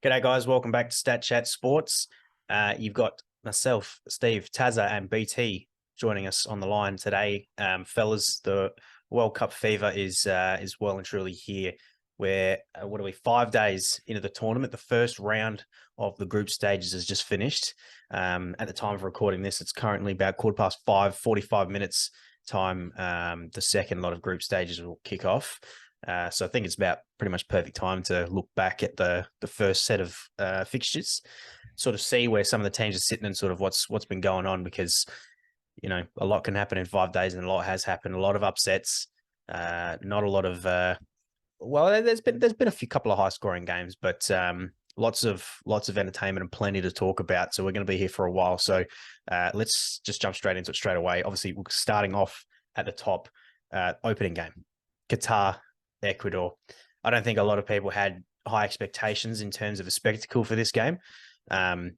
G'day, guys. Welcome back to Statchat Sports. You've got myself, Steve, Tazza, and BT joining us on the line today. Fellas, the World Cup fever is well and truly here. We're 5 days into the tournament. The first round of the group stages has just finished. At the time of recording this, it's currently about 5:15, 45 minutes time. The second lot of group stages will kick off. So I think it's about pretty much perfect time to look back at the first set of fixtures, sort of see where some of the teams are sitting and sort of what's been going on, because a lot can happen in 5 days and a lot has happened. A lot of upsets, not a lot of there's been a couple of high scoring games, but lots of entertainment and plenty to talk about. So we're going to be here for a while. So let's just jump straight into it straight away. Obviously, we're starting off at the top, opening game, Qatar, Ecuador. I don't think a lot of people had high expectations in terms of a spectacle for this game. And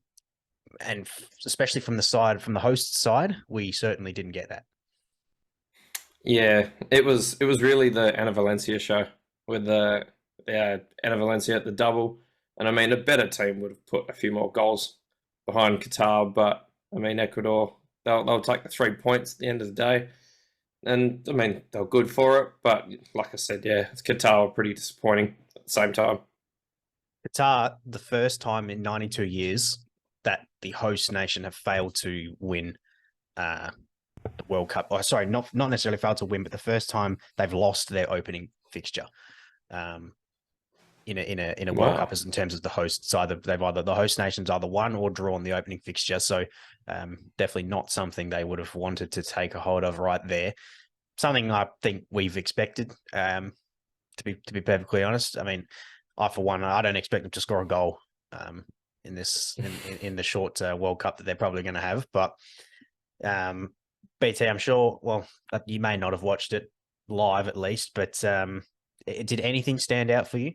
especially from the host side, we certainly didn't get that. Yeah, it was really the Ana Valencia show with the Ana Valencia at the double. And I mean, a better team would have put a few more goals behind Qatar, but I mean, Ecuador, they'll take the 3 points at the end of the day. And I mean, they were good for it, but like I said, yeah, Qatar were pretty disappointing at the same time. Qatar, the first time in 92 years that the host nation have failed to win the World Cup. Oh, sorry, not necessarily failed to win, but the first time they've lost their opening fixture in a World Cup, as in terms of the hosts. The host nations either won or drawn the opening fixture. So definitely not something they would have wanted to take a hold of right there. Something I think we've expected, to be perfectly honest. I mean, for one, I don't expect them to score a goal in the short World Cup that they're probably going to have. But BT, I'm sure, well, you may not have watched it live at least, but did anything stand out for you?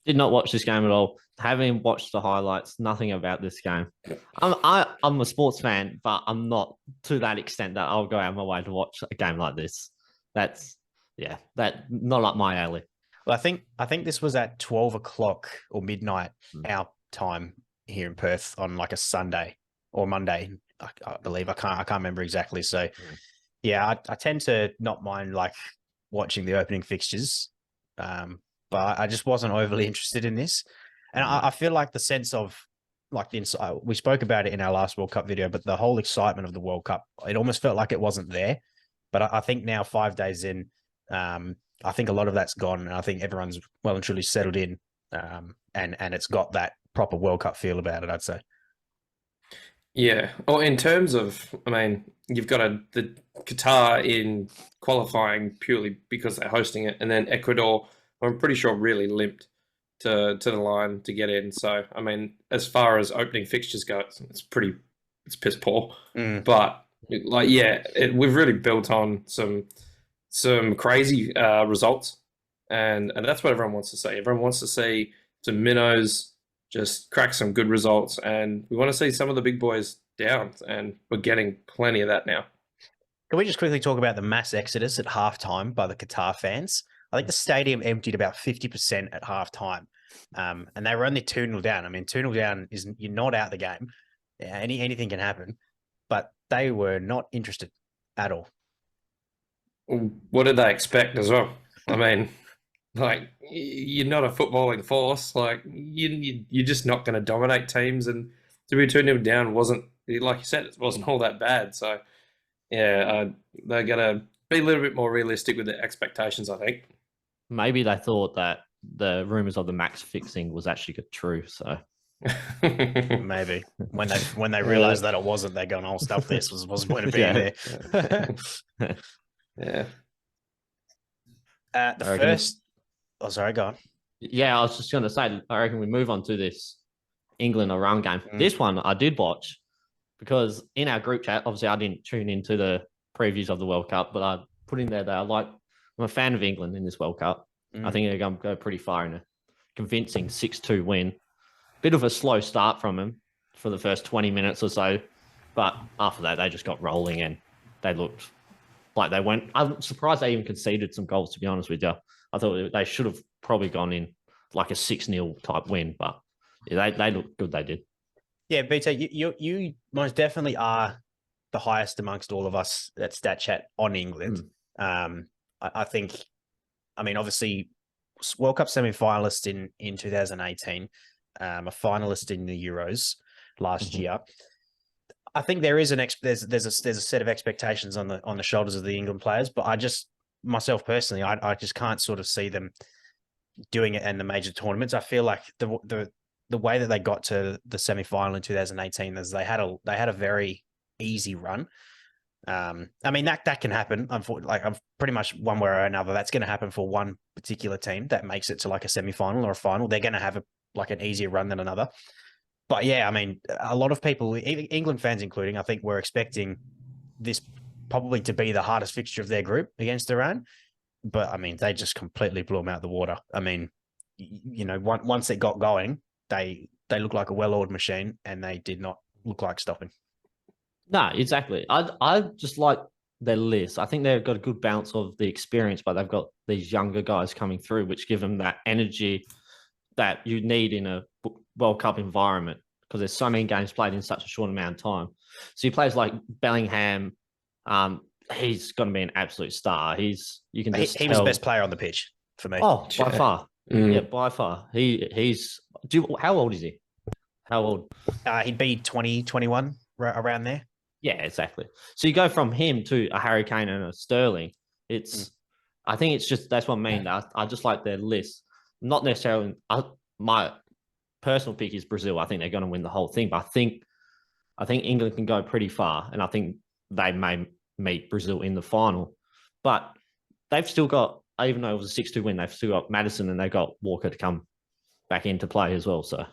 Did not watch this game at all. Having watched the highlights, nothing about this game. I'm a sports fan, but I'm not to that extent that I'll go out of my way to watch a game like this. That's not like my alley. Well, I think this was at 12 o'clock or midnight our time here in Perth on like a Sunday or Monday, I believe. I can't remember exactly. So yeah, I tend to not mind like watching the opening fixtures. But I just wasn't overly interested in this. And I feel like the sense of like we spoke about it in our last World Cup video, but the whole excitement of the World Cup, it almost felt like it wasn't there. But I think now 5 days in, I think a lot of that's gone. And I think everyone's well and truly settled in. And it's got that proper World Cup feel about it, I'd say. Yeah. Well, in terms of, I mean, you've got the Qatar in qualifying purely because they're hosting it, and then Ecuador, I'm pretty sure, really limped to the line to get in. So, I mean, as far as opening fixtures go, it's piss poor. But like, yeah, we've really built on some crazy results, and that's what everyone wants to see. Everyone wants to see some minnows just crack some good results, and we want to see some of the big boys down, and we're getting plenty of that now. Can we just quickly talk about the mass exodus at halftime by the Qatar fans? I think the stadium emptied about 50% at halftime, and they were only 2-0 down. I mean, 2-0 down you're not out the game. Yeah, anything can happen, but they were not interested at all. What did they expect as well? I mean, like, you're not a footballing force. Like, you're just not going to dominate teams, and to be 2-0 down wasn't, like you said, it wasn't all that bad. So, yeah, they're going to be a little bit more realistic with their expectations, I think. Maybe they thought that the rumors of the max fixing was actually true. So maybe when they realized that it wasn't, they're going, "Oh, stuff this wasn't going to be there." Yeah. First. Oh, sorry, go on. Yeah, I was just going to say, I reckon we move on to this England-Iran game. This one I did watch because in our group chat, obviously I didn't tune into the previews of the World Cup, but I put in there that I'm a fan of England in this World Cup. I think they're going to go pretty far in a convincing 6-2 win. Bit of a slow start from them for the first 20 minutes or so, but after that, they just got rolling and they looked like they went. I'm surprised they even conceded some goals, to be honest with you. I thought they should have probably gone in like a 6-0 type win. But yeah, they look good. They did. Yeah, BT, you most definitely are the highest amongst all of us at Statchat on England. I think, I mean, obviously, World Cup semi-finalist in 2018, a finalist in the Euros last year. I think there is there's a set of expectations on the shoulders of the England players, but I just myself personally, I just can't sort of see them doing it in the major tournaments. I feel like the way that they got to the semi-final in 2018 is they had a very easy run. I mean that can happen. Like I'm pretty much one way or another. That's going to happen for one particular team that makes it to like a semi-final or a final. They're going to have an easier run than another. But yeah, I mean, a lot of people, England fans including, I think, were expecting this probably to be the hardest fixture of their group against Iran. But I mean, they just completely blew them out of the water. I mean, you know, once it got going, they looked like a well-oiled machine, and they did not look like stopping. No, exactly. I just like their list. I think they've got a good balance of the experience, but they've got these younger guys coming through, which give them that energy that you need in a World Cup environment, because there's so many games played in such a short amount of time. So you players like Bellingham, he's going to be an absolute star. He was the best player on the pitch for me. Oh, by far. Yeah, by far. How old is he? How old? He'd be 20, 21, around there. Yeah, exactly. So you go from him to a Harry Kane and a Sterling. I think it's just, that's what I mean. I just like their list. Not necessarily, my personal pick is Brazil. I think they're going to win the whole thing. But I think England can go pretty far, and I think they may meet Brazil in the final. But they've still got, even though it was a 6-2 win, they've still got Maddison and they've got Walker to come back into play as well. So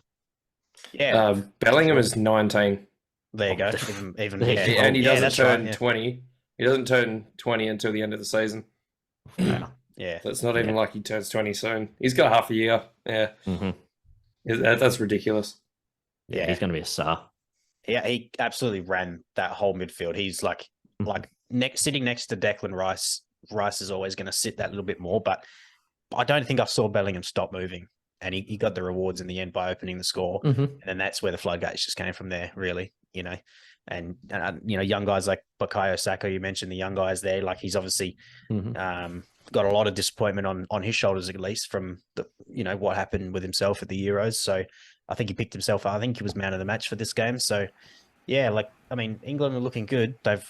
yeah, Bellingham is 19. There you go. And he doesn't turn 20. He doesn't turn 20 until the end of the season. Yeah. So it's not even like he turns 20 soon. He's got half a year. Yeah. That's ridiculous. Yeah, he's going to be a star. Yeah, he absolutely ran that whole midfield. He's like sitting next to Declan Rice. Rice is always going to sit that little bit more, but I don't think I saw Bellingham stop moving, and he got the rewards in the end by opening the score. And then that's where the floodgates just came from there, really, you know. And you know, young guys like Bukayo Saka, you mentioned the young guys there. Like, he's obviously got a lot of disappointment on his shoulders, at least from what happened with himself at the Euros. So I think he picked himself up. I think he was man of the match for this game. So yeah, like, I mean, England are looking good. They've,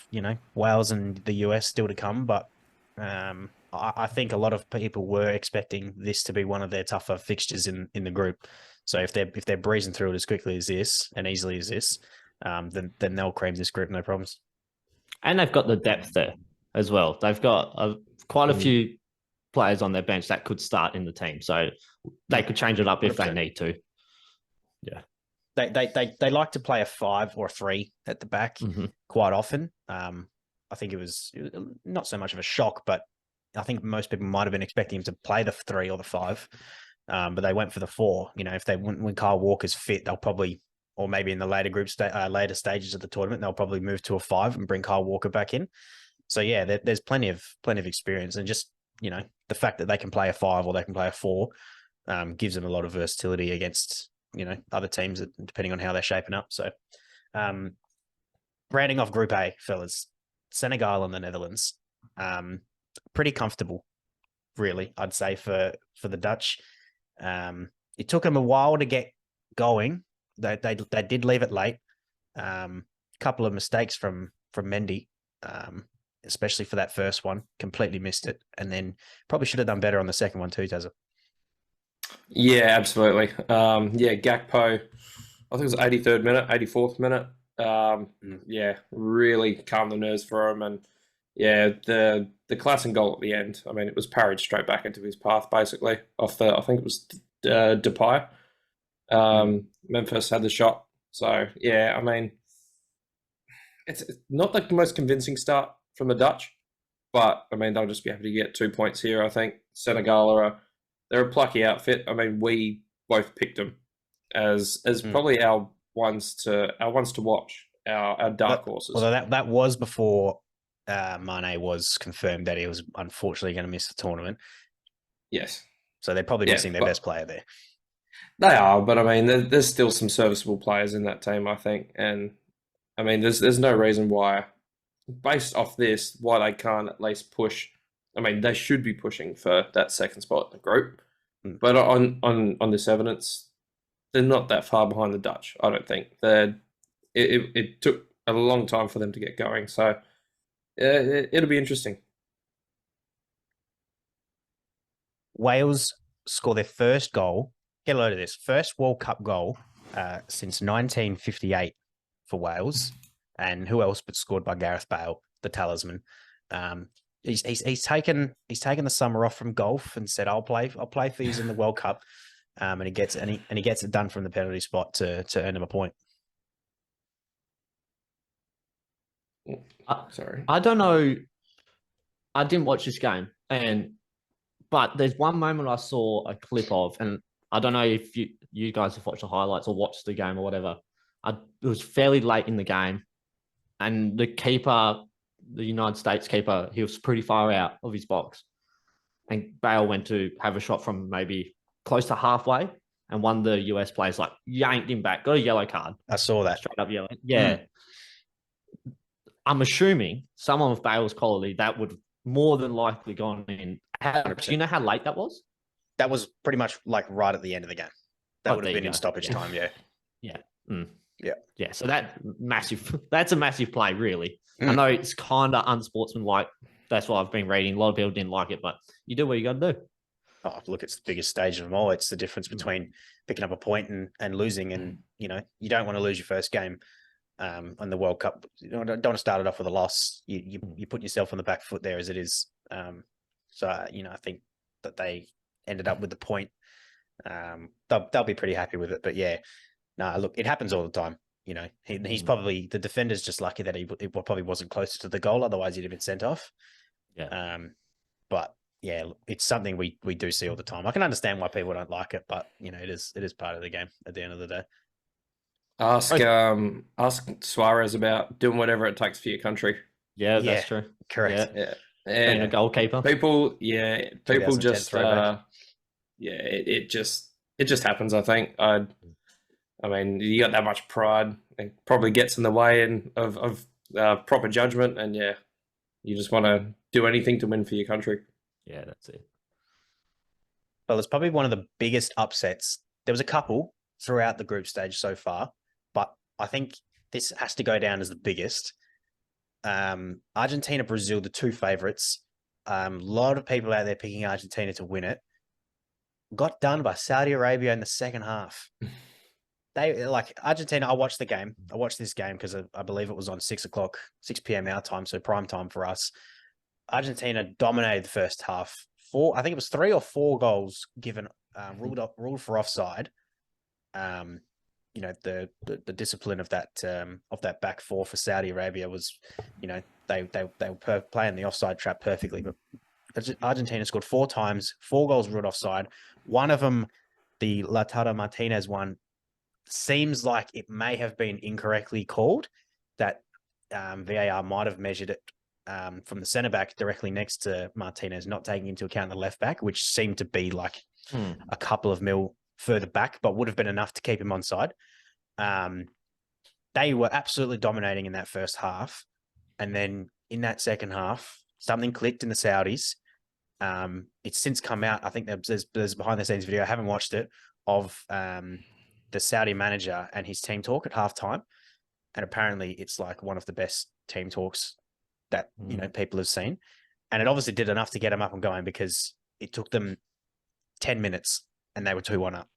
Wales and the US still to come, but I think a lot of people were expecting this to be one of their tougher fixtures in the group. So if they're breezing through it as quickly as this and easily as this, then they'll cream this group, no problems. And they've got the depth there as well. They've got quite a few players on their bench that could start in the team, so they could change it up if they need to. Yeah, they like to play a 5 or a 3 at the back quite often. I think it was not so much of a shock, but I think most people might have been expecting him to play the 3 or the 5, but they went for the 4. If when Kyle Walker's fit, they'll probably, or maybe in the later later stages of the tournament, they'll probably move to a 5 and bring Kyle Walker back in. So yeah, there's plenty of experience, and just the fact that they can play a 5 or they can play a 4 gives them a lot of versatility against other teams, depending on how they're shaping up. So rounding off Group A, fellas, Senegal and the Netherlands, pretty comfortable, really, I'd say, for the Dutch. It took them a while to get going. They did leave it late. Couple of mistakes from Mendy, especially for that first one. Completely missed it, and then probably should have done better on the second one too, Tazza. Yeah, absolutely. Gakpo, I think it was 83rd minute, 84th minute. Yeah, really calmed the nerves for him, and yeah, the classing goal at the end. I mean, it was parried straight back into his path, basically, off I think it was Depay. Memphis had the shot. So yeah, I mean, it's not the most convincing start from the Dutch, but I mean, they'll just be happy to get 2 points here. I think Senegal they're a plucky outfit. I mean, we both picked them as probably our ones to watch, our dark horses. Although that was before Mane was confirmed that he was unfortunately going to miss the tournament. Yes. So they're probably missing their best player there. They are, but I mean, there's still some serviceable players in that team, I think. And I mean, there's no reason why, based off this, why they can't at least push. I mean, they should be pushing for that second spot in the group. But on this evidence, they're not that far behind the Dutch, I don't think. It took a long time for them to get going. So it'll be interesting. Wales score their first goal. Get a load of this. First World Cup goal since 1958 for Wales. And who else but scored by Gareth Bale, the talisman. He's taken the summer off from golf and said, I'll play for you in the World Cup. And he gets it done from the penalty spot to earn him a point. Sorry. I don't know. I didn't watch this game, but there's one moment I saw a clip of, and I don't know if you guys have watched the highlights or watched the game or whatever. It was fairly late in the game, and the keeper, the United States keeper, he was pretty far out of his box, and Bale went to have a shot from maybe close to halfway, and one of the US players like yanked him back, got a yellow card. I saw that. Straight up yellow. Yeah. I'm assuming someone with Bale's quality, that would more than likely gone in. Do you know how late that was? That was pretty much like right at the end of the game. That would have been in stoppage time, yeah. Yeah. Yeah. So that's a massive play, really. I know it's kind of unsportsmanlike. That's what I've been reading. A lot of people didn't like it, but you do what you got to do. Oh, look, it's the biggest stage of them all. It's the difference between picking up a point and losing. And, you don't want to lose your first game on the World Cup. You don't want to start it off with a loss. You put yourself on the back foot there as it is. So, I think that they ended up with the point. They'll be pretty happy with it. But, yeah, look, it happens all the time. He's probably, the defender's just lucky that he probably wasn't closer to the goal. Otherwise, he'd have been sent off. Yeah. But yeah, it's something we do see all the time. I can understand why people don't like it, but it is part of the game at the end of the day. Ask Suarez about doing whatever it takes for your country. Yeah, that's true. Correct. Yeah. Being a goalkeeper. People just it just happens, I think. I mean, you got that much pride, it probably gets in the way of proper judgment, and you just want to do anything to win for your country. Yeah, that's it. Well, it's probably one of the biggest upsets. There was a couple throughout the group stage so far, but I think this has to go down as the biggest. Argentina, Brazil, the two favorites. A lot of people out there picking Argentina to win it. Got done by Saudi Arabia in the second half. They Argentina. I watched the game. I watched this game because I believe it was on 6 p.m. our time, so prime time for us. Argentina dominated the first half. I think it was 3 or 4 goals given, ruled for offside. The discipline of that back four for Saudi Arabia was, they were playing the offside trap perfectly. But Argentina scored 4 times, 4 goals ruled offside. One of them, the Lautaro Martinez one, seems like it may have been incorrectly called. That VAR might have measured it from the centre back directly next to Martinez, not taking into account the left back, which seemed to be like a couple of mil further back, but would have been enough to keep him onside. They were absolutely dominating in that first half. And then in that second half, something clicked in the Saudis. It's since come out. I think there's behind the scenes video. I haven't watched it, of the Saudi manager and his team talk at halftime. And apparently it's like one of the best team talks that, people have seen. And it obviously did enough to get them up and going, because it took them 10 minutes and they were 2-1 up.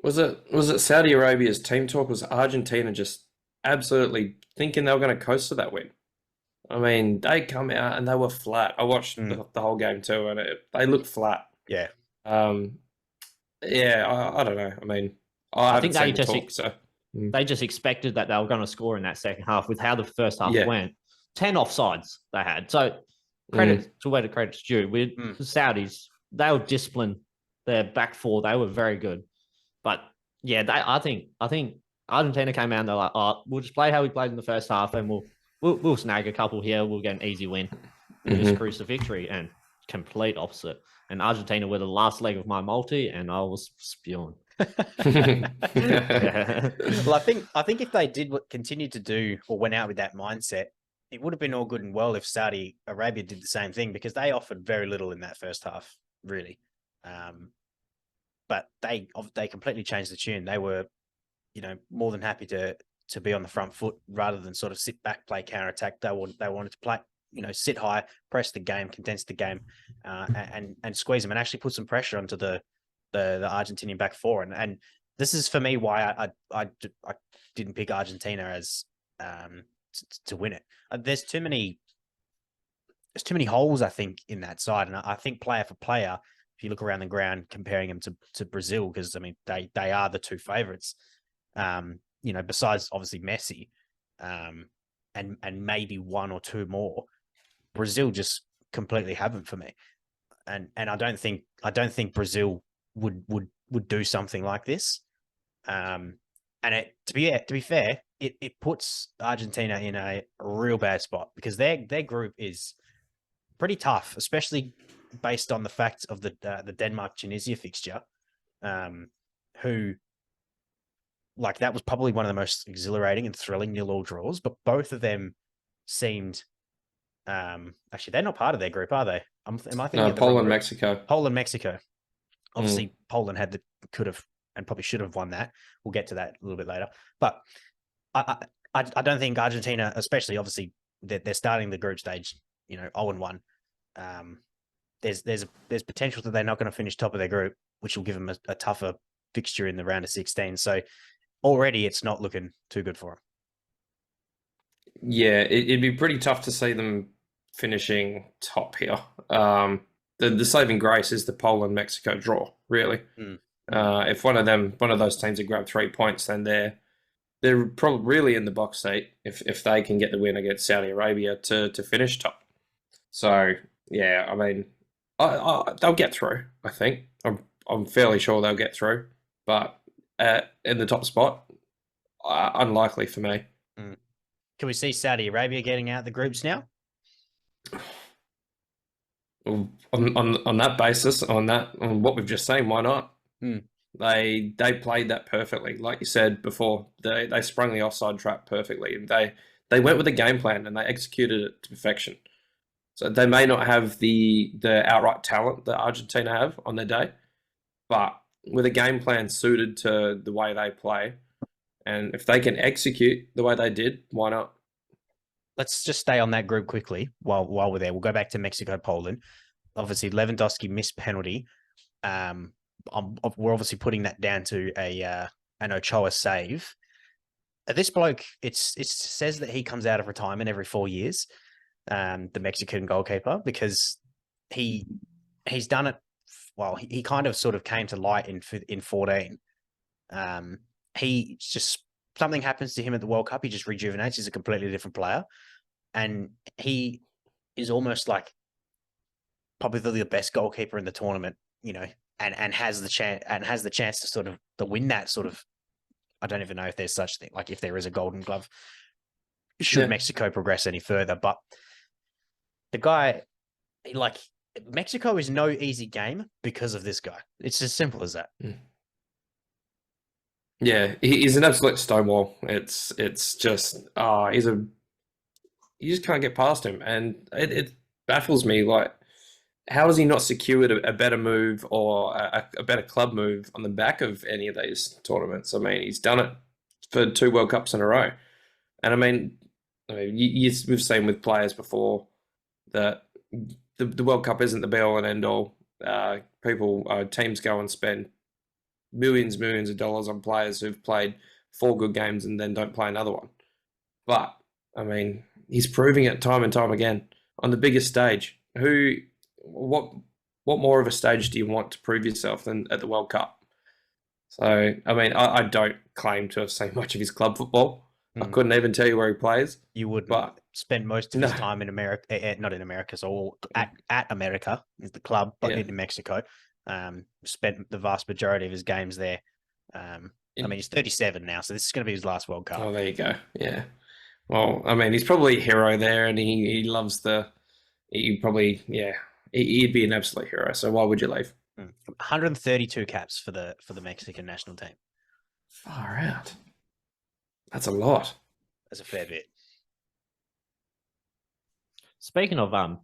Was it Saudi Arabia's team talk? Was Argentina just absolutely thinking they were going to coast to that win? I mean, they come out and they were flat. I watched the whole game too, and they looked flat. Yeah. I don't know. I mean, I think they just expected that they were going to score in that second half with how the first half went. 10 offsides they had. So credit to where the credit's due. With the Saudis, they were disciplined. Their back four, they were very good. But yeah, I think Argentina came out and they're like, we'll just play how we played in the first half, and we'll snag a couple here. We'll get an easy win. We'll just cruise to victory. And complete opposite. And Argentina were the last leg of my multi, and I was spewing. Well, I think if they did what continued to do or went out with that mindset, it would have been all good and well if Saudi Arabia did the same thing, because they offered very little in that first half, really. But they completely changed the tune. They were, more than happy to be on the front foot rather than sort of sit back, play counter attack. They wanted to play, sit high, press the game, condense the game, and squeeze them, and actually put some pressure onto the Argentinian back four. And this is for me why I didn't pick Argentina as to win it. There's too many holes, I think, in that side, and I think player for player, if you look around the ground comparing them to Brazil, because I mean they are the two favorites. Besides obviously Messi, and maybe one or two more, Brazil just completely haven't for me. And I don't think Brazil would do something like this. And to be fair, it puts Argentina in a real bad spot, because their group is pretty tough, especially based on the fact of the Denmark-Tunisia fixture, who, like, that was probably one of the most exhilarating and thrilling 0-0 draws, but both of them seemed, actually, they're not part of their group, are they? Am I thinking of Poland, Mexico. Poland, Mexico. Obviously, Poland could have, and probably should have won that. We'll get to that a little bit later. But I don't think Argentina, especially, obviously, they're starting the group stage, 0-1. There's potential that they're not going to finish top of their group, which will give them a tougher fixture in the round of 16. So already it's not looking too good for them. Yeah, it'd be pretty tough to see them finishing top here. The saving grace is the Poland-Mexico draw, really. If one of those teams had grabbed 3 points, then they're probably really in the box seat if they can get the win against Saudi Arabia to finish top. So yeah, I mean, they'll get through. I think I'm fairly sure they'll get through, but in the top spot, unlikely for me. Can we see Saudi Arabia getting out the groups now? On that basis, on what we've just seen, why not? They played that perfectly, like you said before. They sprung the offside trap perfectly, and they went with a game plan and they executed it to perfection. So they may not have the outright talent that Argentina have on their day, but with a game plan suited to the way they play, and if they can execute the way they did, why not? Let's just stay on that group quickly while we're there. We'll go back to Mexico, Poland. Obviously, Lewandowski missed penalty. We're obviously putting that down to an Ochoa save. This bloke, it says that he comes out of retirement every 4 years, the Mexican goalkeeper, because he's done it. Well, he kind of sort of came to light in 14. He just, something happens to him at the World Cup. He just rejuvenates. He's a completely different player, and he is almost like probably the best goalkeeper in the tournament. And has the chance to sort of to win that sort of. I don't even know if there's such thing, like if there is a Golden Glove. Should Mexico progress any further, but the guy, like, Mexico is no easy game because of this guy. It's as simple as that. Yeah, he's an absolute stonewall. It's just you just can't get past him, and it baffles me. Like, how has he not secured a better move or a better club move on the back of any of these tournaments? I mean, he's done it for 2 World Cups in a row, and I mean we've seen with players before that the World Cup isn't the be all and end all. Teams go and spend millions of dollars on players who've played 4 good games and then don't play another one. But I mean, he's proving it time and time again on the biggest stage. What more of a stage do you want to prove yourself than at the World Cup? So, I mean, I don't claim to have seen much of his club football. I couldn't even tell you where he plays. You would, but spend most of his time in America, not in America, so at America is the club, but in Mexico. Spent the vast majority of his games there. I mean, he's 37 now, so this is going to be his last World Cup. Oh, there you go. Yeah. Well, I mean, he's probably a hero there, and he loves he He'd be an absolute hero. So why would you leave? 132 caps for the Mexican national team. Far out. That's a lot. That's a fair bit. Speaking of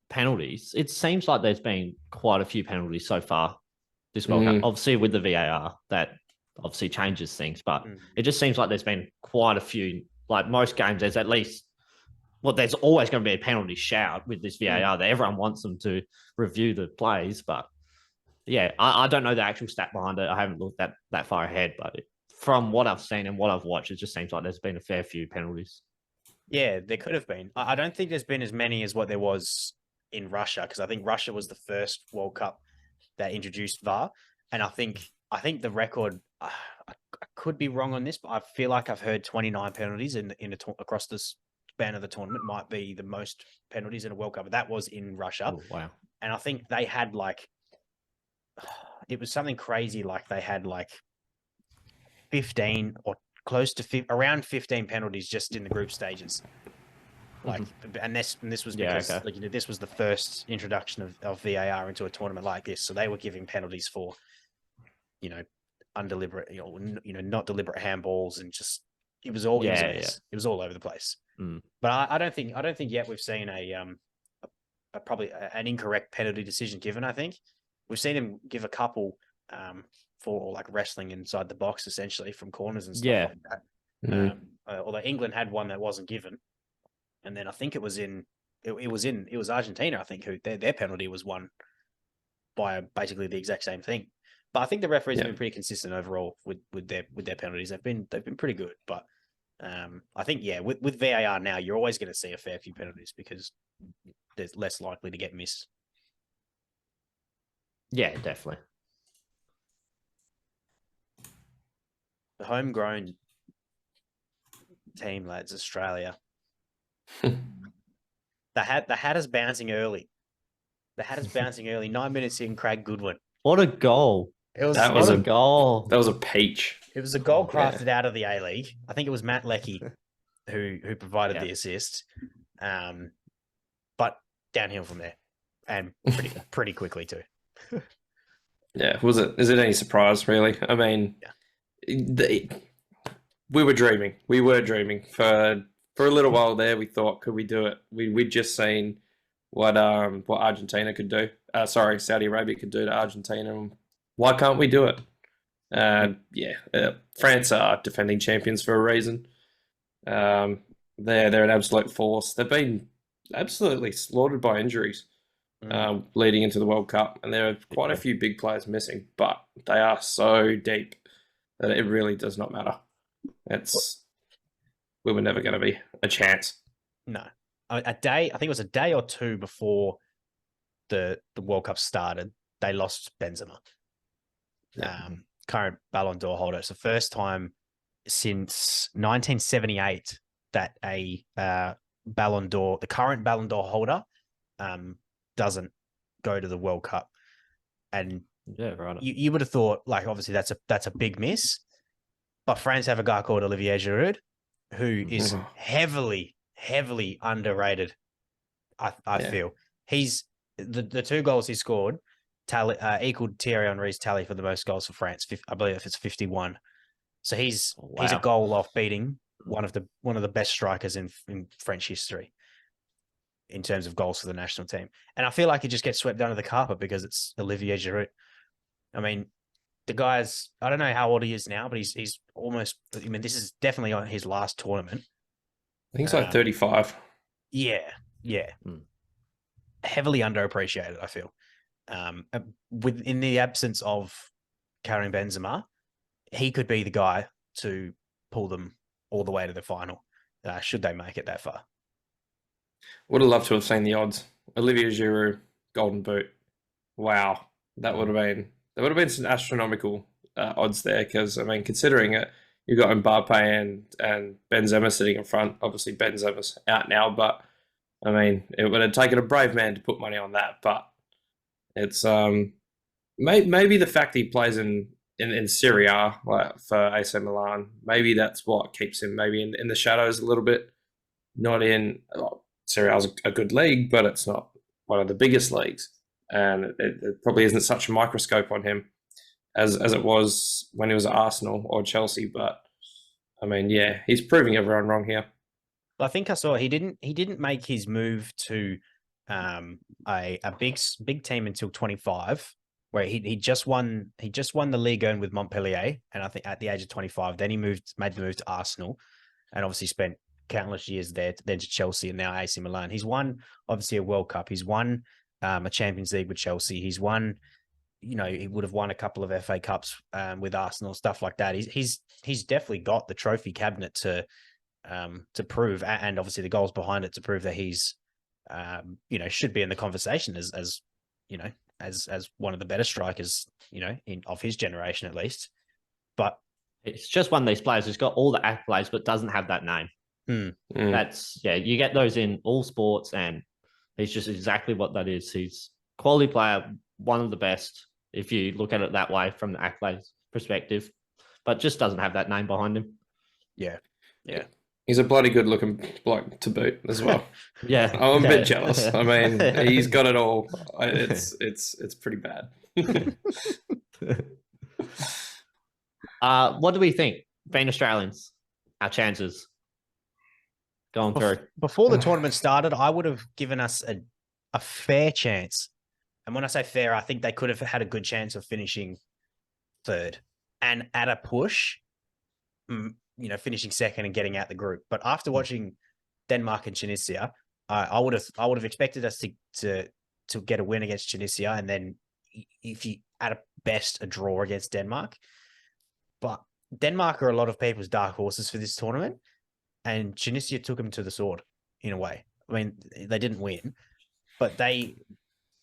penalties, it seems like there's been quite a few penalties so far this World Cup. Obviously, with the VAR, that obviously changes things, but it just seems like there's been quite a few. Like most games, there's at least, well, there's always going to be a penalty shout with this VAR that everyone wants them to review the plays. But yeah, I don't know the actual stat behind it. I haven't looked that far ahead, but from what I've seen and what I've watched, it just seems like there's been a fair few penalties. Yeah, there could have been. I don't think there's been as many as what there was in Russia, because I think Russia was the first World Cup that introduced VAR, and I think the record. I could be wrong on this, but I feel like I've heard 29 penalties across the span of the tournament. Might be the most penalties in a World Cup, but that was in Russia. Oh, wow! And I think they had it was something crazy. Like they had 15 or close to around 15 penalties just in the group stages. And this was because this was the first introduction of VAR into a tournament like this. So they were giving penalties for, undeliberate, not deliberate handballs, and just it was all it was all over the place. But I don't think yet we've seen probably an incorrect penalty decision given. I think we've seen him give a couple for wrestling inside the box, essentially from corners and stuff like that. Although England had one that wasn't given, and then I think it was Argentina. I think who their penalty was won by basically the exact same thing. But I think the referees have been pretty consistent overall with their penalties. They've been pretty good. But I think with VAR now, you're always going to see a fair few penalties because there's less likely to get missed. Yeah, definitely. The homegrown team, lads, Australia. They had us bouncing early. 9 minutes in, Craig Goodwin. What a goal! That was a goal. That was a peach. It was a goal crafted out of the A-League. I think it was Matt Leckie who provided the assist. But downhill from there, and pretty quickly too. Is it any surprise, really? I mean, we were dreaming. We were dreaming for a little while there. We thought, could we do it? We'd just seen what Argentina could do. Saudi Arabia could do to Argentina. Why can't we do it? France are defending champions for a reason. They're an absolute force. They've been absolutely slaughtered by injuries leading into the World Cup, and there are quite a few big players missing, but they are so deep that it really does not matter. We were never going to be a chance. No, I think it was a day or two before the World Cup started, they lost Benzema, current Ballon d'Or holder. It's the first time since 1978 that a the current Ballon d'Or holder, doesn't go to the World Cup. And you would have thought, obviously that's a big miss, but France have a guy called Olivier Giroud who is heavily underrated. I feel he's the 2 goals he scored equaled Thierry Henry's tally for the most goals for France. I believe it's 51. So he's a goal off beating one of the best strikers in French history in terms of goals for the national team. And I feel like he just gets swept under the carpet because it's Olivier Giroud. I mean, the guy's, I don't know how old he is now, but he's almost, this is definitely on his last tournament. I think it's 35. Yeah. Heavily underappreciated, I feel. In the absence of Karim Benzema, he could be the guy to pull them all the way to the final, should they make it that far. Would have loved to have seen the odds. Olivier Giroud, Golden Boot. Wow, that would have been some astronomical odds there. Because considering it, you've got Mbappe and Benzema sitting in front. Obviously, Benzema's out now, but it would have taken a brave man to put money on that. But it's maybe the fact he plays in Serie A for AC Milan. Maybe that's what keeps him maybe in the shadows a little bit. Not in. Serie A is a good league, but it's not one of the biggest leagues, and it probably isn't such a microscope on him as it was when he was at Arsenal or Chelsea. But I mean, yeah, he's proving everyone wrong here. I think I saw he didn't make his move to a big team until 25, where he just won the Ligue 1 with Montpellier, and I think at the age of 25, then he made the move to Arsenal, and obviously spent countless years there, then to Chelsea, and now AC Milan. He's won obviously a World Cup. He's won a Champions League with Chelsea. He's won, he would have won a couple of FA Cups with Arsenal, stuff like that. He's definitely got the trophy cabinet to prove, and obviously the goals behind it to prove that he's, should be in the conversation as one of the better strikers, of his generation at least. But it's just one of these players who's got all the accolades but doesn't have that name. That's you get those in all sports, and he's just exactly what that is. He's a quality player, one of the best if you look at it that way from the accolades perspective, but just doesn't have that name behind him. Yeah. He's a bloody good looking bloke to boot as well. Yeah, I'm a bit jealous. I mean, he's got it all. It's pretty bad. What do we think, being Australians, our chances going through? Before the tournament started, I would have given us a fair chance. And when I say fair, I think they could have had a good chance of finishing third, and at a push, finishing second and getting out the group. But after watching Denmark and Tunisia, I would have expected us to get a win against Tunisia, and then if you at a best a draw against Denmark. But Denmark are a lot of people's dark horses for this tournament, and Tunisia took them to the sword in a way. I mean, they didn't win, but they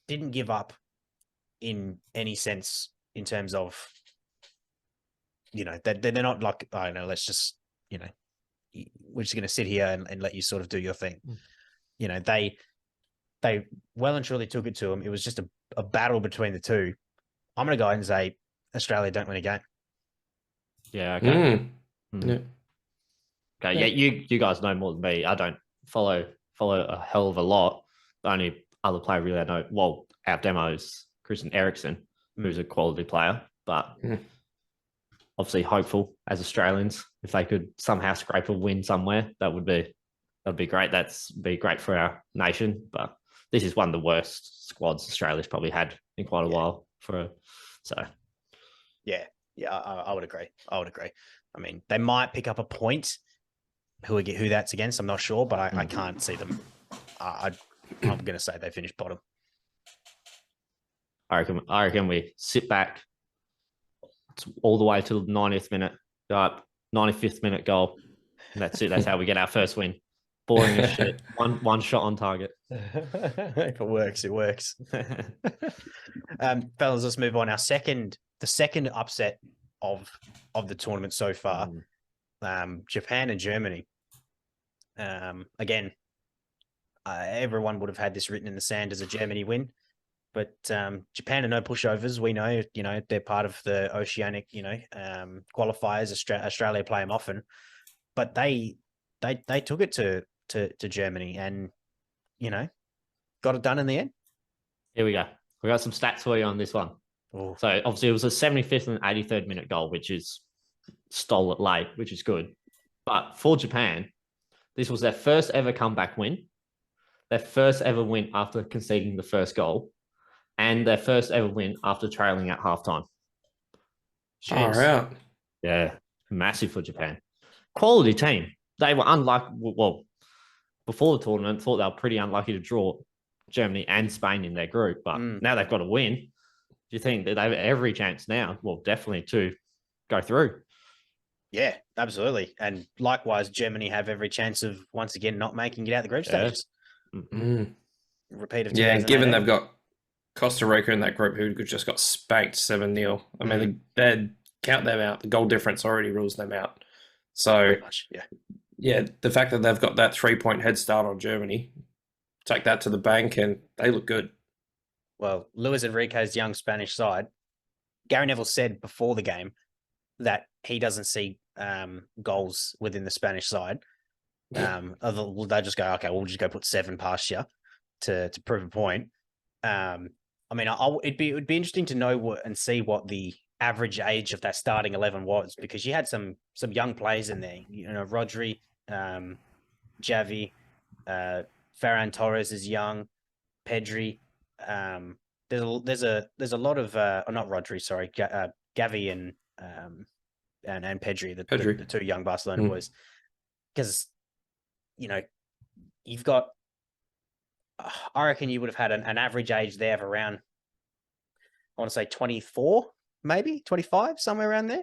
didn't give up in any sense in terms of, they're not like, I don't know, let's just, we're just going to sit here and let you sort of do your thing. They well and truly took it to them. It was just a battle between the two. I'm going to go ahead and say Australia don't win a game. Yeah. Okay. Yeah. Okay. Yeah. You guys know more than me. I don't follow a hell of a lot. The only other player really I know, well, our demos, Christian Eriksen, who's a quality player, but obviously hopeful as Australians, if they could somehow scrape a win somewhere, that'd be great. That's be great for our nation. But this is one of the worst squads Australia's probably had in quite a while. Yeah, I would agree. I mean, they might pick up a point. Who that's against, I'm not sure, but I can't see them. I'm going to say they finish bottom. I reckon we sit back all the way to the 90th minute, go up, 95th minute goal. And that's it. That's how we get our first win. Boring as shit. One shot on target. If it works, it works. Fellas, let's move on. The second upset of the tournament so far. Japan and Germany. Again, everyone would have had this written in the sand as a Germany win. But Japan are no pushovers. We know, they're part of the Oceanic, qualifiers. Australia play them often, but they took it to Germany and, got it done in the end. Here we go. We got some stats for you on this one. Ooh. So obviously it was a 75th and 83rd minute goal, which is stole it late, which is good. But for Japan, this was their first ever comeback win, their first ever win after conceding the first goal, and their first ever win after trailing at halftime. All right. Yeah, massive for Japan. Quality team. They were unlucky. Well, before the tournament, thought they were pretty unlucky to draw Germany and Spain in their group, but now they've got to win. Do you think that they have every chance now? Well, definitely to go through. Yeah, absolutely. And likewise, Germany have every chance of once again not making it out the group stages. Repeat of and given they've got Costa Rica in that group who just got spanked 7-0. I mean, they'd count them out. The goal difference already rules them out. So, yeah, the fact that they've got that 3-point head start on Germany, take that to the bank and they look good. Well, Luis Enrique's young Spanish side, Gary Neville said before the game that he doesn't see goals within the Spanish side. They just go, okay, we'll just go put 7 past you to prove a point. I mean, it would be interesting to know and see what the average age of that starting 11 was, because you had some young players in there. You know, Rodri, Javi, Ferran Torres is young, Pedri. There's a lot of not Rodri, sorry, Gavi and Pedri, the two young Barcelona boys, because you know you've got. I reckon you would have had an average age there of around, I want to say 24, maybe 25, somewhere around there,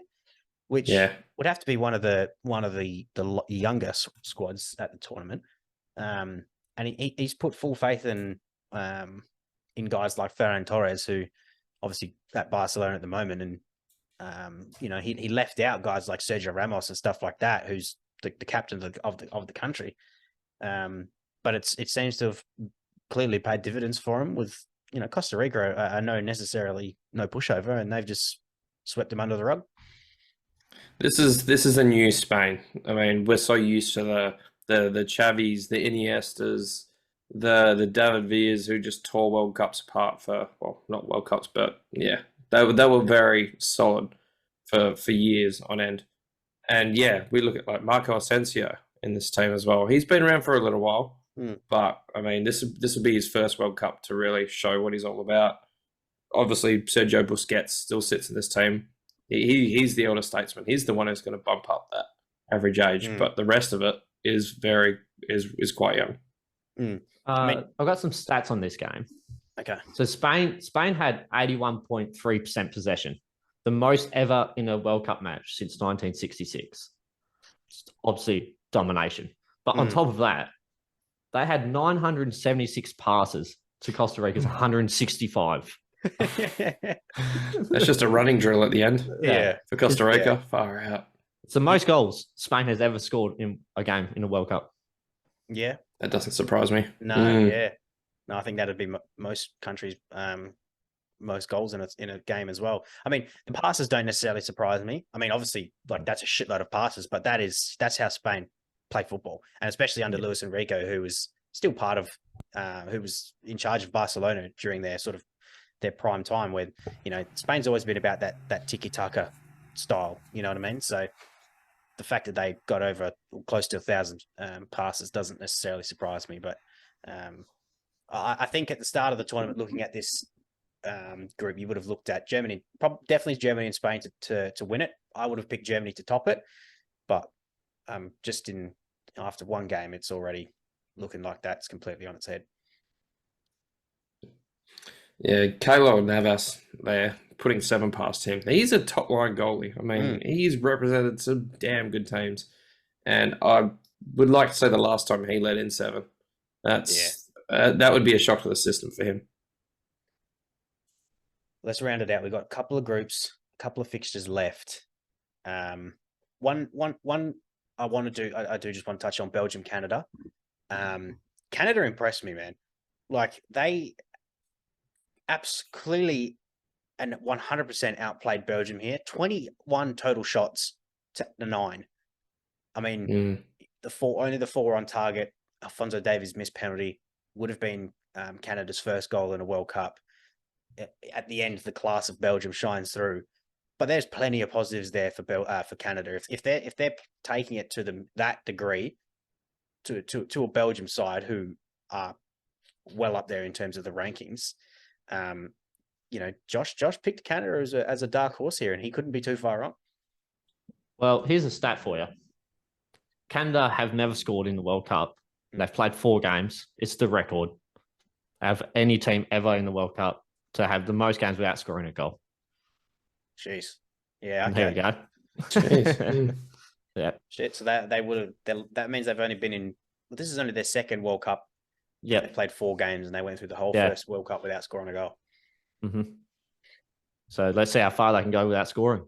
which would have to be one of the younger squads at the tournament. And he's put full faith in guys like Ferran Torres, who obviously at Barcelona at the moment, and you know he left out guys like Sergio Ramos and stuff like that, who's the captain of the country. But it seems to have clearly paid dividends for him. With, you know, Costa Rica are no pushover, and they've just swept him under the rug. This is a new Spain. I mean, we're so used to the Xavis, the Iniestas, the David Villas, who just tore World Cups apart for, well, not World Cups, but yeah, they were very solid for years on end. And yeah, we look at like Marco Asensio in this team as well. He's been around for a little while. But I mean, this will be his first World Cup to really show what he's all about. Obviously, Sergio Busquets still sits in this team. He's the elder statesman. He's the one who's going to bump up that average age. But the rest of it is quite young. I've got some stats on this game. Okay. So Spain had 81.3% possession, the most ever in a World Cup match since 1966. Obviously, domination. But on top of that, they had 976 passes to Costa Rica's 165. That's just a running drill at the end. Yeah. For Costa Rica, far out. It's the most goals Spain has ever scored in a game in a World Cup. Yeah. That doesn't surprise me. No, yeah. No, I think that'd be most countries' most goals in a game as well. I mean, the passes don't necessarily surprise me. I mean, obviously, like, that's a shitload of passes, but that's how Spain play football, and especially under Luis Enrique, who was still part of, who was in charge of Barcelona during their prime time, where, you know, Spain's always been about that tiki-taka style, you know what I mean? So the fact that they got over close to 1,000 passes doesn't necessarily surprise me, but I think at the start of the tournament, looking at this group, you would have looked at Germany, definitely Germany and Spain to win it. I would have picked Germany to top it, but just after one game, it's already looking like that's completely on its head. Yeah, Keylor Navas there, putting 7 past him. He's a top line goalie. I mean, he's represented some damn good teams, and I would like to say the last time he let in 7. That would be a shock to the system for him. Let's round it out. We've got a couple of groups, a couple of fixtures left. One I do just want to touch on Belgium, Canada. Canada impressed me, man. Like, they clearly and 100% outplayed Belgium here. 21 total shots to 9. I mean, only the 4 on target. Alphonso Davies' missed penalty would have been Canada's first goal in a World Cup. At the end, the class of Belgium shines through. But there's plenty of positives there for Canada. If they're taking it to that degree, to a Belgium side who are well up there in terms of the rankings, you know, Josh picked Canada as a dark horse here, and he couldn't be too far wrong. Well, here's a stat for you. Canada have never scored in the World Cup. They've played 4 games. It's the record of any team ever in the World Cup to have the most games without scoring a goal. Jeez. Yeah. Okay. There we go. Jeez. Yeah. Shit. So that means they've only been in. Well, this is only their second World Cup. Yeah. They played 4 games and they went through the whole first World Cup without scoring a goal. So let's see how far they can go without scoring.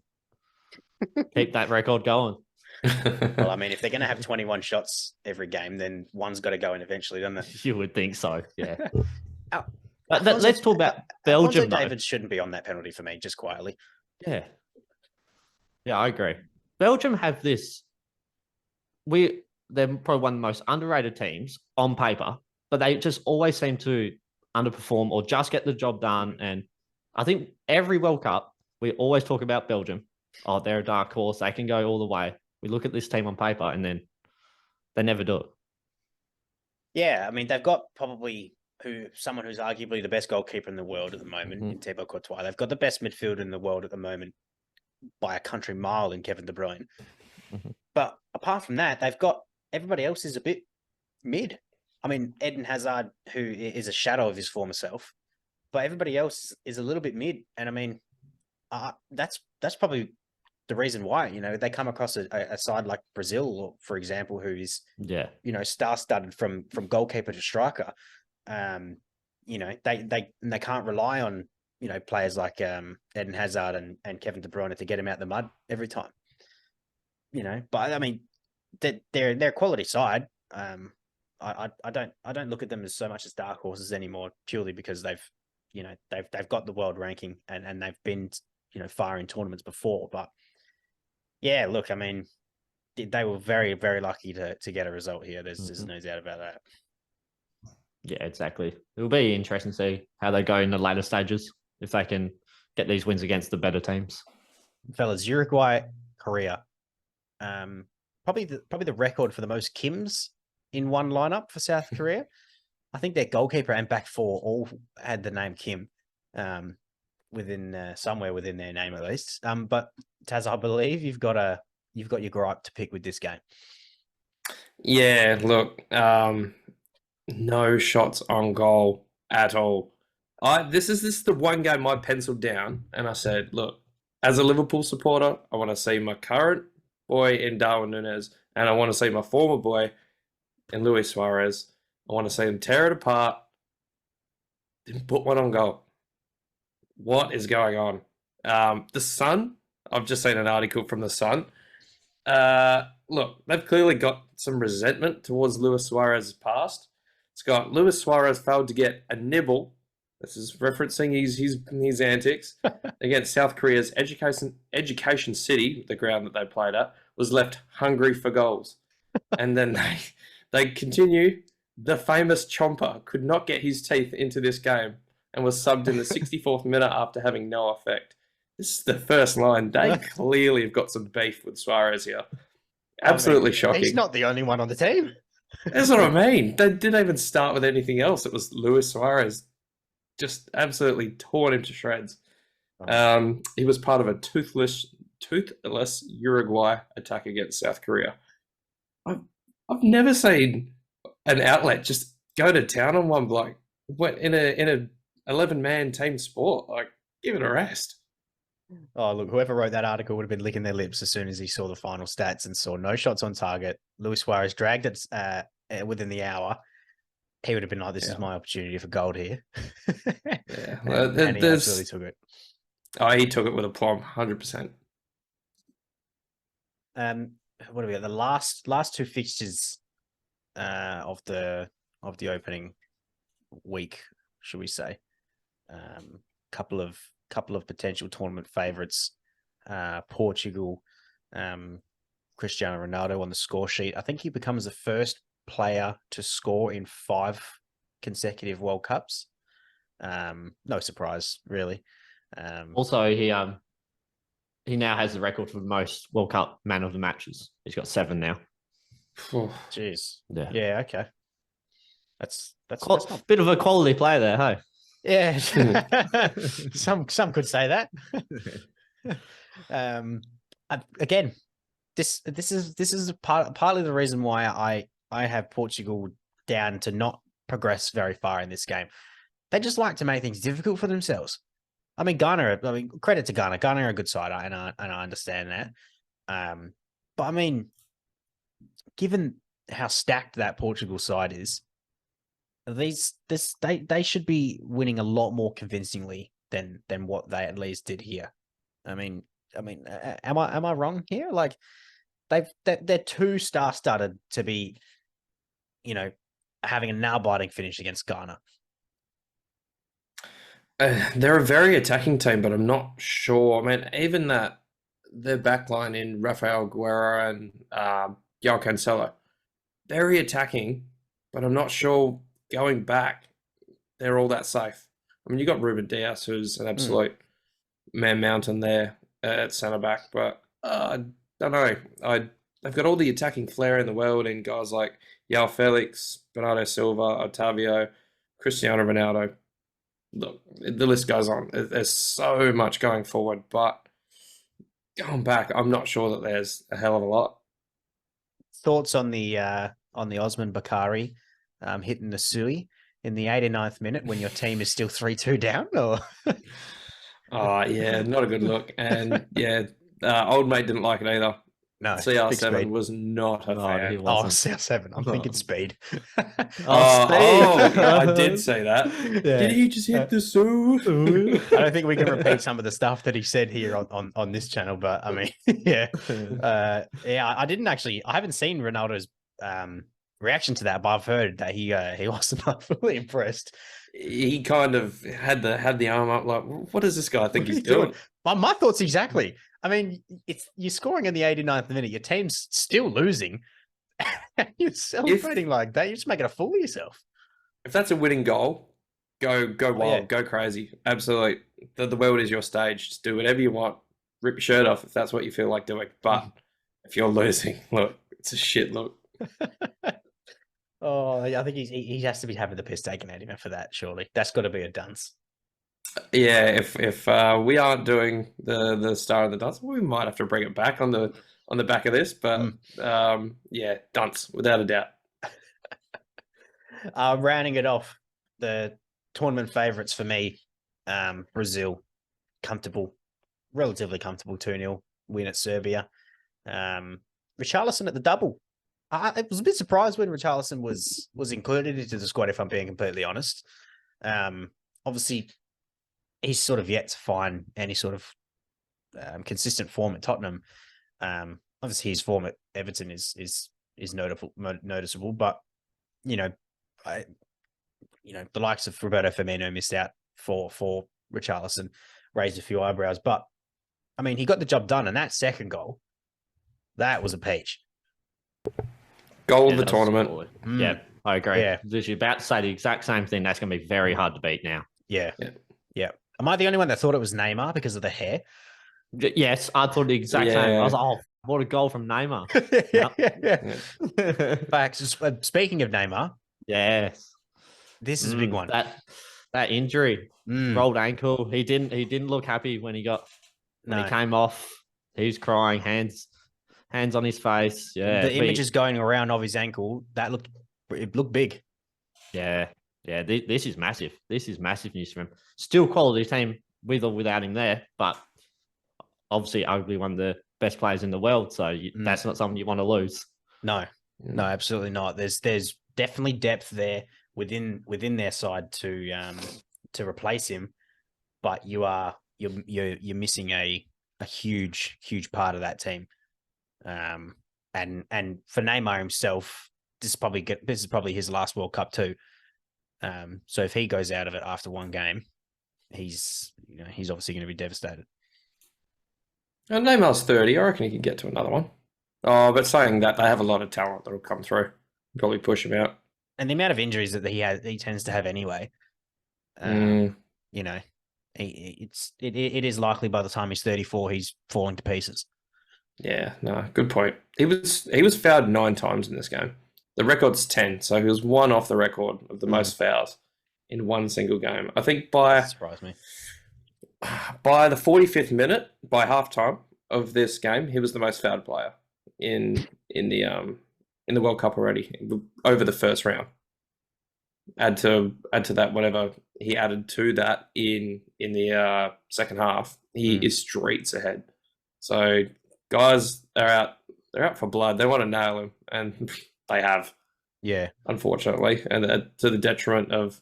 Keep that record going. Well, I mean, if they're going to have 21 shots every game, then one's got to go in eventually, doesn't it? You would think so. Yeah. But let's talk about Belgium. David shouldn't be on that penalty for me, just quietly. Yeah. Yeah, I agree. Belgium have this. They're probably one of the most underrated teams on paper, but they just always seem to underperform or just get the job done. And I think every World Cup, we always talk about Belgium. Oh, they're a dark horse. They can go all the way. We look at this team on paper and then they never do it. Yeah, I mean, they've got probably someone who's arguably the best goalkeeper in the world at the moment in Thibaut Courtois. They've got the best midfielder in the world at the moment by a country mile in Kevin De Bruyne. But apart from that, they've got everybody else is a bit mid. I mean, Eden Hazard, who is a shadow of his former self, but everybody else is a little bit mid. And I mean, that's probably the reason why, they come across a side like Brazil, for example, who is, star-studded from goalkeeper to striker. They can't rely on, players like Eden Hazard and Kevin De Bruyne to get him out the mud every time. But I mean, they're a quality side. I don't look at them as so much as dark horses anymore, purely because they've got the world ranking and they've been, far in tournaments before. But yeah, look, I mean, they were very, very lucky to get a result here. There's no doubt about that. Yeah, exactly. It'll be interesting to see how they go in the later stages, if they can get these wins against the better teams. Fellas, Uruguay, Korea. Probably the record for the most Kims in one lineup for South Korea. I think their goalkeeper and back four all had the name Kim, within somewhere within their name at least. But Tazza, I believe you've got your gripe to pick with this game. Yeah, look, no shots on goal at all. This is the one game I penciled down, and I said, look, as a Liverpool supporter, I want to see my current boy in Darwin Núñez, and I want to see my former boy in Luis Suarez. I want to see them tear it apart. Didn't put one on goal. What is going on? The Sun, I've just seen an article from the Sun. Look, they've clearly got some resentment towards Luis Suarez's past. It's got Luis Suarez failed to get a nibble. This is referencing his antics against South Korea's Education City, the ground that they played at, was left hungry for goals. And then they continue. The famous Chomper could not get his teeth into this game and was subbed in the 64th minute after having no effect. This is the first line. They clearly have got some beef with Suarez here. Absolutely shocking. He's not the only one on the team. That's what I mean. They didn't even start with anything else. It was Luis Suarez just absolutely torn him to shreds. He was part of a toothless Uruguay attack against South Korea. I've never seen an outlet just go to town on one bloke in a 11-man team sport. Like, give it a rest. Oh, look, whoever wrote that article would have been licking their lips as soon as he saw the final stats and saw no shots on target. Luis Suarez dragged it within the hour. He would have been like, this is my opportunity for gold here. Yeah. and he absolutely took it. Oh, he took it with aplomb, 100%. What do we got? The last two fixtures of the opening week, should we say? Couple of potential tournament favourites. Portugal, Cristiano Ronaldo on the score sheet. I think he becomes the first player to score in 5 consecutive World Cups. No surprise, really. Also, he now has the record for the most World Cup man of the matches. He's got 7 now. Jeez. Yeah. Okay. That's a bit of a quality player there, hey? Yeah. Some could say that. Again, this is partly the reason why I have Portugal down to not progress very far in this game. They just like to make things difficult for themselves. I mean, Ghana. Credit to Ghana. Ghana are a good side, and I understand that. But I mean, given how stacked that Portugal side is, they should be winning a lot more convincingly than what they at least did here. I mean, am I wrong here? Like, they're too star-studded to be, having a nail-biting finish against Ghana. They're a very attacking team, but I'm not sure. I mean, even their backline in Rafael Guerra and João Cancelo, very attacking, but I'm not sure going back they're all that safe. I mean, you got Ruben Dias, who's an absolute man mountain there at centre back, but I don't know. They've got all the attacking flair in the world in guys like Yao Felix, Bernardo Silva, Otavio, Cristiano Ronaldo. Look, the list goes on. There's so much going forward, but going back, I'm not sure that there's a hell of a lot. Thoughts on the Osman Bakari hitting the Sui in the 89th minute when your team is still 3-2 down? Or Oh, yeah, not a good look. And yeah, old mate didn't like it either. no, CR7 was not a fan. he Oh, wasn't. CR7. I'm thinking speed. I did say that. Yeah. Did he just hit the Sue? I don't think we can repeat some of the stuff that he said here on this channel, but I mean, yeah. I haven't seen Ronaldo's reaction to that, but I've heard that he wasn't like, fully impressed. He kind of had the arm up like, what does this guy think What are he's you doing? My thoughts exactly. I mean, you're scoring in the 89th minute. Your team's still losing. You're celebrating like that. You're just making a fool of yourself. If that's a winning goal, go wild, go crazy. Absolutely. The world is your stage. Just do whatever you want. Rip your shirt off if that's what you feel like doing. But if you're losing, look, it's a shit look. Oh, I think he has to be having the piss taken out of him for that. Surely that's got to be a dunce. Yeah, if we aren't doing the star of the dunce, we might have to bring it back on the back of this. But yeah, dunce without a doubt. Rounding it off, the tournament favourites for me, Brazil, relatively comfortable 2-0 win at Serbia. Richarlison at the double. I was a bit surprised when Richarlison was included into the squad, if I'm being completely honest. Obviously, he's sort of yet to find any sort of consistent form at Tottenham. Obviously, his form at Everton is noticeable, but the likes of Roberto Firmino missed out for Richarlison, raised a few eyebrows. But I mean, he got the job done, and that second goal, that was a peach. Goal of the tournament. Yeah, I agree. Yeah. You're about to say the exact same thing. That's going to be very hard to beat now. Yeah. Am I the only one that thought it was Neymar because of the hair? Yes, I thought the exact same. I was like, oh, what a goal from Neymar. Facts. Speaking of Neymar, yes, this is a big one. That injury, rolled ankle. He didn't look happy when he came off. He was crying, hands on his face. Yeah, the images going around of his ankle, it looked big. Yeah. This is massive. This is massive news for him. Still quality team with or without him there, but obviously arguably one of the best players in the world. So that's not something you want to lose. No, absolutely not. There's definitely depth there within their side to replace him, but you're missing a huge part of that team. And for Neymar himself, this is probably his last World Cup too. So if he goes out of it after one game, he's obviously going to be devastated. And Neymar's 30. I reckon he could get to another one. Oh, but saying that, they have a lot of talent that'll come through. Probably push him out. And the amount of injuries that he tends to have anyway. It is likely by the time he's 34, he's falling to pieces. Yeah, no, good point. He was fouled 9 times in this game. The record's 10, so he was one off the record of the most fouls in one single game. I think that surprised me. By the 45th minute, by halftime of this game, he was the most fouled player in the World Cup already over the first round. Add to that whatever he added to that in the second half. He is streets ahead. So guys are out for blood. They want to nail him, and they have. Yeah, unfortunately, and to the detriment of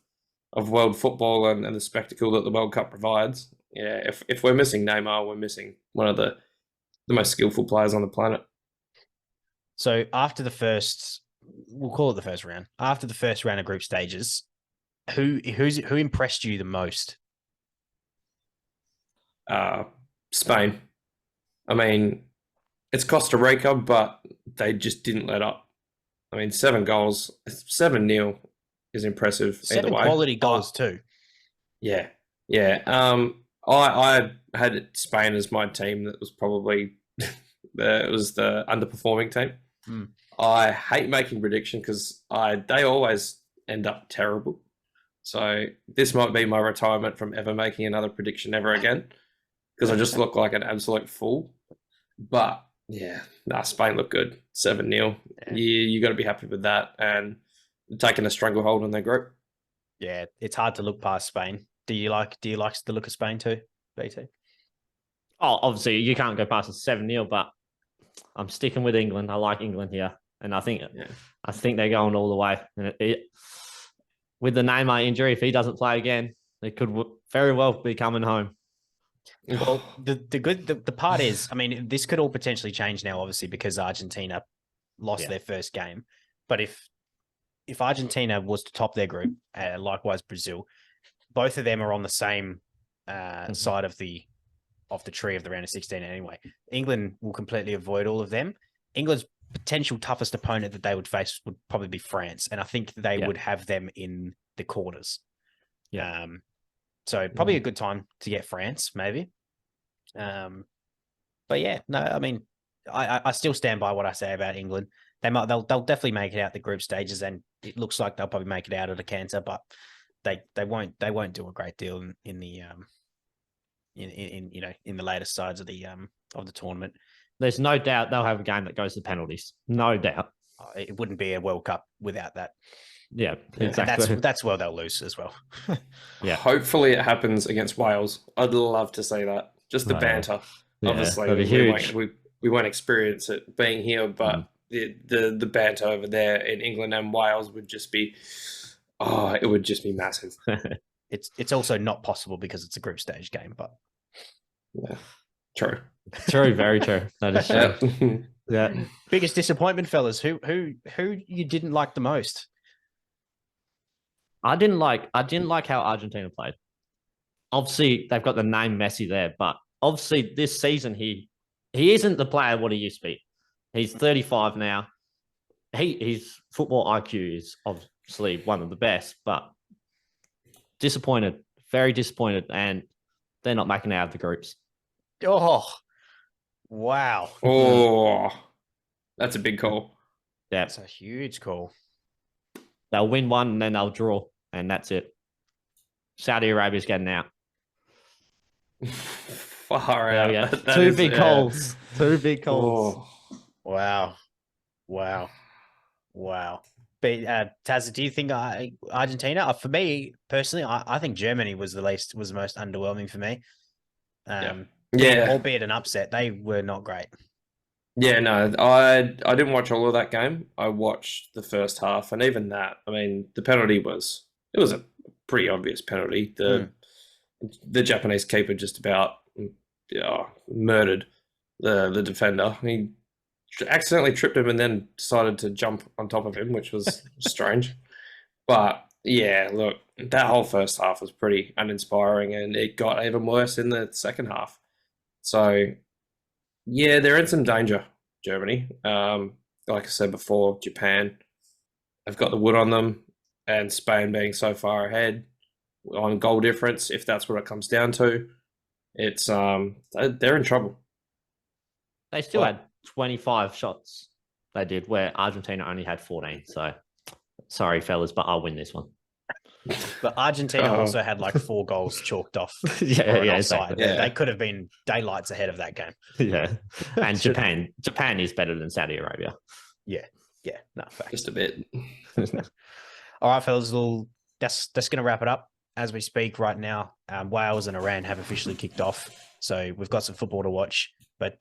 world football and the spectacle that the World Cup provides. Yeah, if we're missing Neymar, we're missing one of the most skillful players on the planet. So after we'll call it the first round. After the first round of group stages, who impressed you the most? Spain. I mean, it's Costa Rica, but they just didn't let up. I mean, 7 goals, 7-0. is impressive. Seven either way. quality goals too. Yeah. I had Spain as my team. That was probably it was the underperforming team. Mm. I hate making prediction because they always end up terrible. So this might be my retirement from ever making another prediction ever again because I just look like an absolute fool. But yeah, Spain look good. 7-0. Yeah, you got to be happy with that and taking a stranglehold on their group. Yeah, it's hard to look past Spain. Do you like the look of Spain too, BT? Oh, obviously you can't go past a 7-0, but I'm sticking with England. I like England here, and I think they're going all the way. And with the Neymar injury, if he doesn't play again, they could very well be coming home. Well, the part is, I mean, this could all potentially change now, obviously, because Argentina lost their first game. But if Argentina was to top their group, likewise Brazil, both of them are on the same side of the tree of the round of 16 anyway. England will completely avoid all of them. England's potential toughest opponent that they would face would probably be France, and I think they would have them in the quarters. Yeah. So probably a good time to get France, maybe. But yeah, no, I mean, I still stand by what I say about England. They'll definitely make it out the group stages, and it looks like they'll probably make it out of the canter, but they won't do a great deal in the in the later sides of the tournament. There's no doubt they'll have a game that goes to penalties. No doubt. It wouldn't be a World Cup without that. Yeah, exactly. That's where they'll lose as well. Yeah. Hopefully it happens against Wales. I'd love to see that. Just the banter. Yeah, obviously, we won't experience it being here, but the banter over there in England and Wales would just be, it would just be massive. It's also not possible because it's a group stage game, but yeah, true, very true. That is true. Yeah. Biggest disappointment, fellas. Who you didn't like the most? I didn't like how Argentina played. Obviously, they've got the name Messi there, but obviously this season he isn't the player what he used to be. He's 35 now. His football IQ is obviously one of the best, but disappointed, very disappointed, and they're not making it out of the groups. Oh, wow. Oh, that's a big call. Yeah. That's a huge call. They'll win one and then they'll draw, and that's it. Saudi Arabia's getting out. Far out. Yeah. Two big calls. Oh. Wow. But Tazza, do you think Argentina? For me personally, I think Germany was the most underwhelming for me. Albeit an upset, they were not great. Yeah, no, I didn't watch all of that game. I watched the first half, and even that, I mean, the penalty was a pretty obvious penalty. The Japanese keeper just about murdered the defender. He accidentally tripped him and then decided to jump on top of him, which was strange. But yeah, look, that whole first half was pretty uninspiring, and it got even worse in the second half. So yeah, they're in some danger, Germany. Like I said before, Japan have got the wood on them, and Spain being so far ahead on goal difference, if that's what it comes down to, it's they're in trouble. They still had 25 shots. They did, where Argentina only had 14. So sorry, fellas, but I'll win this one. But Argentina also had like 4 goals chalked off. Exactly. Yeah. They could have been daylights ahead of that game. Yeah. And Japan is better than Saudi Arabia. Yeah. No, fact. Just a bit. All right, fellas, that's going to wrap it up as we speak right now. Wales and Iran have officially kicked off, so we've got some football to watch. But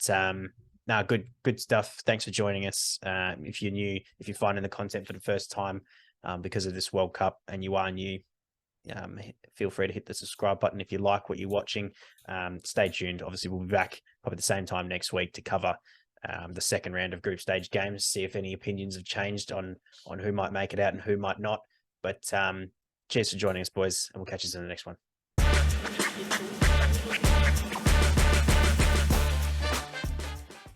good stuff. Thanks for joining us. If you're finding the content for the first time because of this World Cup and you are new, feel free to hit the subscribe button if you like what you're watching. Stay tuned. Obviously, we'll be back probably the same time next week to cover the second round of group stage games, see if any opinions have changed on who might make it out and who might not. But cheers for joining us, boys, and we'll catch you in the next one.